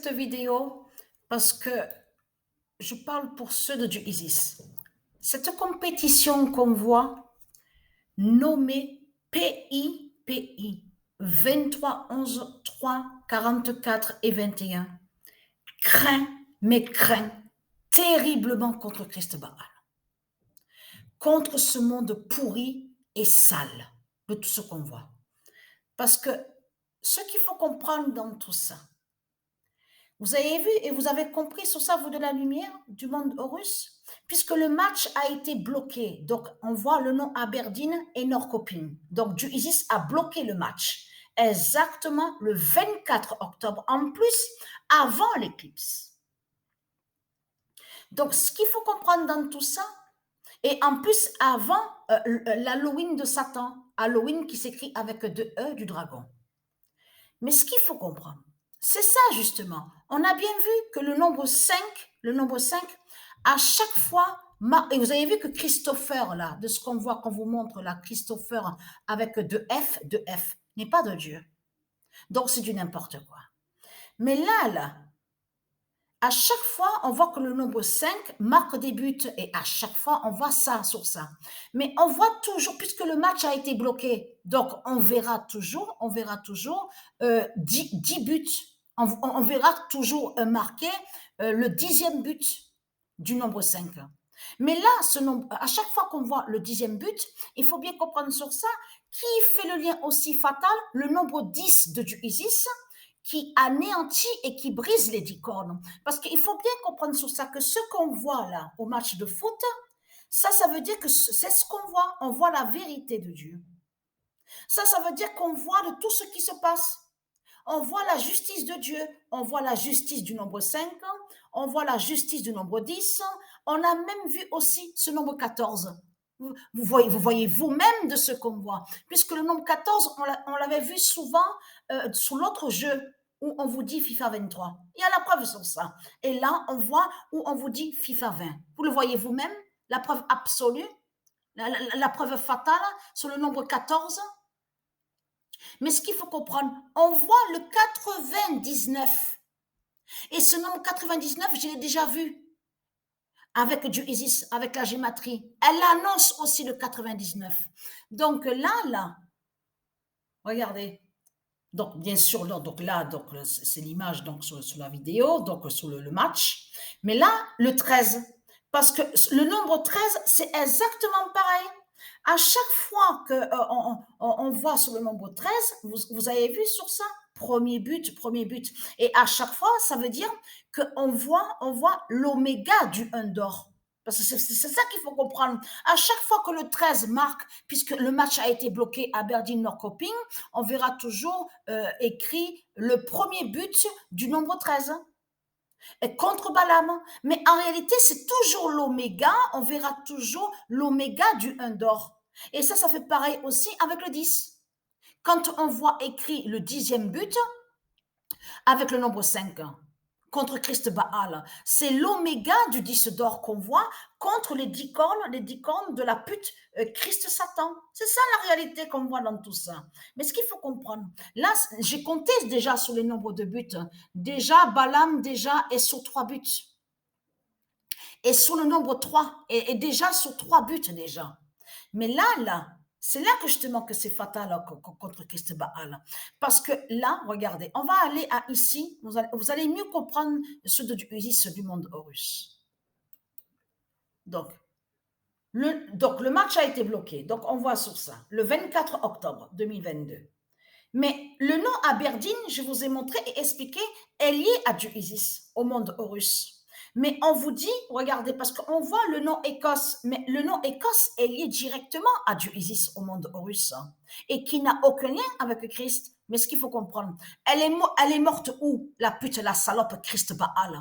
Cette vidéo parce que je parle pour ceux de du ISIS. Cette compétition qu'on voit nommée PI 23 11 3 44 et 21 craint, mais craint terriblement contre Christ Baal, contre ce monde pourri et sale de tout ce qu'on voit. Parce que ce qu'il faut comprendre dans tout ça, vous avez vu et vous avez compris sur ça, vous, de la lumière du monde Horus, puisque le match a été bloqué. Donc, on voit le nom Aberdeen et Norrköping. Donc, du ISIS a bloqué le match exactement le 24 octobre, en plus, avant l'éclipse. Donc, ce qu'il faut comprendre dans tout ça, et en plus, avant l'Halloween de Satan, Halloween qui s'écrit avec deux E du dragon. Mais ce qu'il faut comprendre, c'est ça justement. On a bien vu que le nombre 5, à chaque fois, et vous avez vu que Christopher, là, de ce qu'on voit, qu'on vous montre là, Christopher avec deux F, n'est pas de Dieu. Donc c'est du n'importe quoi. Mais là, à chaque fois, on voit que le nombre 5 marque des buts et à chaque fois, on voit ça sur ça. Mais on voit toujours, puisque le match a été bloqué, donc on verra toujours 10 buts. On verra toujours marqué le 10e but du nombre 5. Mais là, ce nombre, à chaque fois qu'on voit le 10e but, il faut bien comprendre sur ça qui fait le lien aussi fatal, le nombre 10 de du Isis, qui anéantit et qui brise les 10 cornes. Parce qu'il faut bien comprendre sur ça que ce qu'on voit là au match de foot, ça veut dire que c'est ce qu'on voit. On voit la vérité de Dieu. Ça veut dire qu'on voit de tout ce qui se passe. On voit la justice de Dieu, on voit la justice du nombre 5, on voit la justice du nombre 10, on a même vu aussi ce nombre 14. Vous voyez vous-même de ce qu'on voit, puisque le nombre 14, on l'avait vu souvent sous l'autre jeu, où on vous dit FIFA 23. Il y a la preuve sur ça. Et là, on voit où on vous dit FIFA 20. Vous le voyez vous-même, la preuve absolue, la preuve fatale sur le nombre 14. Mais ce qu'il faut comprendre, on voit le 99. Et ce nombre 99, je l'ai déjà vu avec du Isis, avec la gématrie. Elle annonce aussi le 99. Donc là, regardez. Donc, bien sûr, donc là, c'est l'image donc, sur la vidéo, donc sur le match. Mais là, le 13, parce que le nombre 13, c'est exactement pareil. À chaque fois qu'on voit sur le nombre 13, vous avez vu sur ça, premier but. Et à chaque fois, ça veut dire qu'on voit l'oméga du 1 d'or. Parce que c'est ça qu'il faut comprendre. À chaque fois que le 13 marque, puisque le match a été bloqué à Aberdeen-Norrköping, on verra toujours écrit le premier but du nombre 13 et contre Balaam. Mais en réalité, c'est toujours l'oméga, on verra toujours l'oméga du 1 d'or. Et ça fait pareil aussi avec le 10. Quand on voit écrit le 10e but avec le nombre 5 contre Christ Baal, c'est l'oméga du 10 d'or qu'on voit contre les 10 cornes de la pute Christ Satan. C'est ça la réalité qu'on voit dans tout ça. Mais ce qu'il faut comprendre, là, j'ai compté déjà sur les nombres de buts. Déjà, Balaam déjà est sur 3 buts. Et sur le nombre 3, et déjà sur 3 buts déjà. Mais là, c'est là que justement que c'est fatal contre Christ Baal. Parce que là, regardez, on va aller à ici, vous allez mieux comprendre ce du monde Horus. Donc, le match a été bloqué. Donc, on voit sur ça, le 24 octobre 2022. Mais le nom Aberdeen, je vous ai montré et expliqué, est lié à du Isis, au monde Horus. Mais on vous dit, regardez, parce qu'on voit le nom Écosse, mais le nom Écosse est lié directement à du Isis, au monde Horus, et qui n'a aucun lien avec Christ. Mais ce qu'il faut comprendre, elle est morte où? La pute, la salope Christ Baal,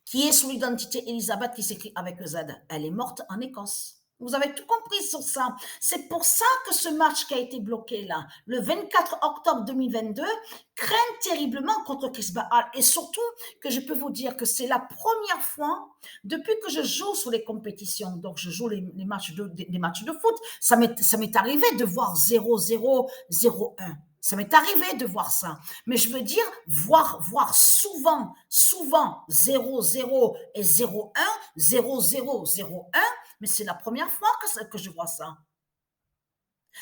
qui est sous l'identité Elisabeth qui s'écrit avec Z. Elle est morte en Écosse. Vous avez tout compris sur ça. C'est pour ça que ce match qui a été bloqué là, le 24 octobre 2022, craint terriblement contre Chris Baal. Et surtout que je peux vous dire que c'est la première fois depuis que je joue sur les compétitions, donc je joue les matchs de foot, ça m'est arrivé de voir 0-0, 0-1. Ça m'est arrivé de voir ça. Mais je veux dire, voir souvent, souvent, 0, 0 et 0, 1, 0, 0, 0, 1, mais c'est la première fois que je vois ça.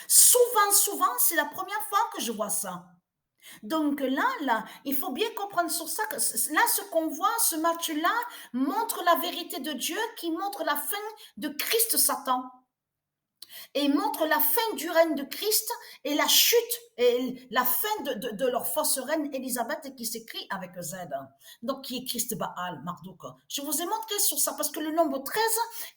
Souvent, souvent, c'est la première fois que je vois ça. Donc là, il faut bien comprendre sur ça que là, ce qu'on voit, ce match-là montre la vérité de Dieu qui montre la fin de Christ Satan et montre la fin du règne de Christ et la chute et la fin de leur fausse reine Élisabeth qui s'écrit avec Z. Donc, qui est Christ Baal, Marduk. Je vous ai montré sur ça parce que le nombre 13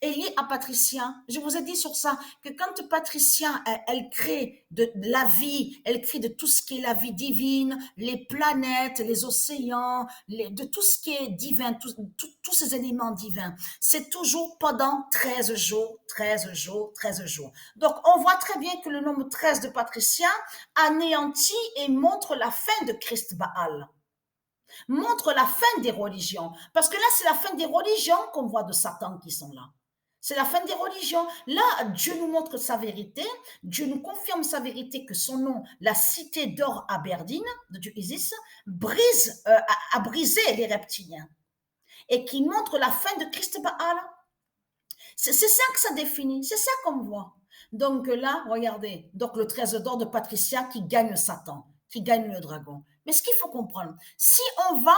est lié à Patricia. Je vous ai dit sur ça que quand Patricia, elle crée de la vie, elle crée de tout ce qui est la vie divine, les planètes, les océans, de tout ce qui est divin, tous ces éléments divins. C'est toujours pendant 13 jours, 13 jours, 13 jours. Donc, on voit très bien que le nombre 13 de Patricia anéantit et montre la fin de Christ Baal, montre la fin des religions. Parce que là, c'est la fin des religions qu'on voit de Satan qui sont là. C'est la fin des religions. Là, Dieu nous montre sa vérité. Dieu nous confirme sa vérité que son nom, la cité d'or Aberdeen, de Dieu Isis, a brisé les reptiliens et qui montre la fin de Christ Baal. C'est ça que ça définit, c'est ça qu'on voit. Donc là, regardez, donc le trésor d'or de Patricia qui gagne Satan, qui gagne le dragon. Mais ce qu'il faut comprendre, si on va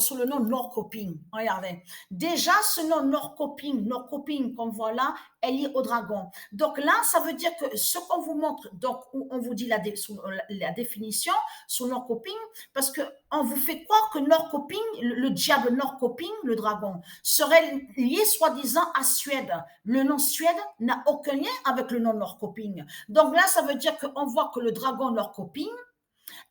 sur le nom Norcoping, regardez, déjà ce nom Norcoping qu'on voit là, est lié au dragon. Donc là, ça veut dire que ce qu'on vous montre, donc où on vous dit la définition sur Norcoping, parce qu'on vous fait croire que Norcoping, le diable Norcoping, le dragon, serait lié soi-disant à Suède. Le nom Suède n'a aucun lien avec le nom Norcoping. Donc là, ça veut dire qu'on voit que le dragon Norcoping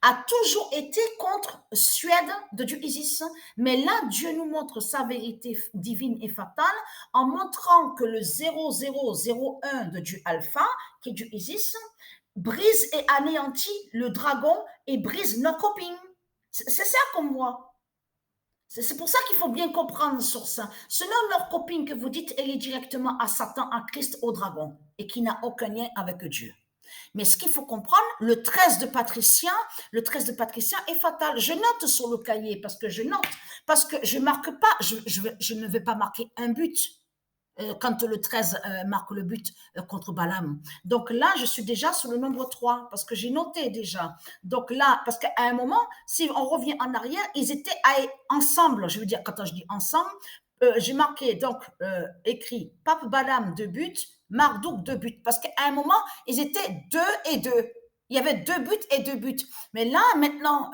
a toujours été contre Suède de Dieu Isis. Mais là, Dieu nous montre sa vérité divine et fatale en montrant que le 0001 de Dieu Alpha, qui est Dieu Isis, brise et anéantit le dragon et brise Norcoping. C'est ça qu'on voit. C'est pour ça qu'il faut bien comprendre sur ça. Ce nom Norcoping que vous dites, elle est directement à Satan, à Christ, au dragon, et qui n'a aucun lien avec Dieu. Mais ce qu'il faut comprendre, le 13 de Patricia, est fatal. Je note sur le cahier parce que je marque pas, je ne vais pas marquer un but quand le 13 marque le but contre Balaam. Donc là, je suis déjà sur le nombre 3 parce que j'ai noté déjà. Donc là, parce qu'à un moment, si on revient en arrière, ils étaient ensemble. Je veux dire, quand je dis ensemble, j'ai marqué donc écrit Pape Balaam 2 buts, Marduk 2 buts. Parce qu'à un moment, ils étaient 2 et 2. Il y avait 2 buts et 2 buts. Mais là, maintenant,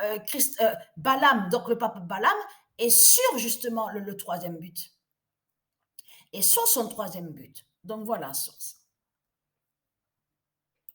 Balaam, donc le pape Balaam, est sur justement le troisième but et sur son troisième but. Donc voilà, sur ça.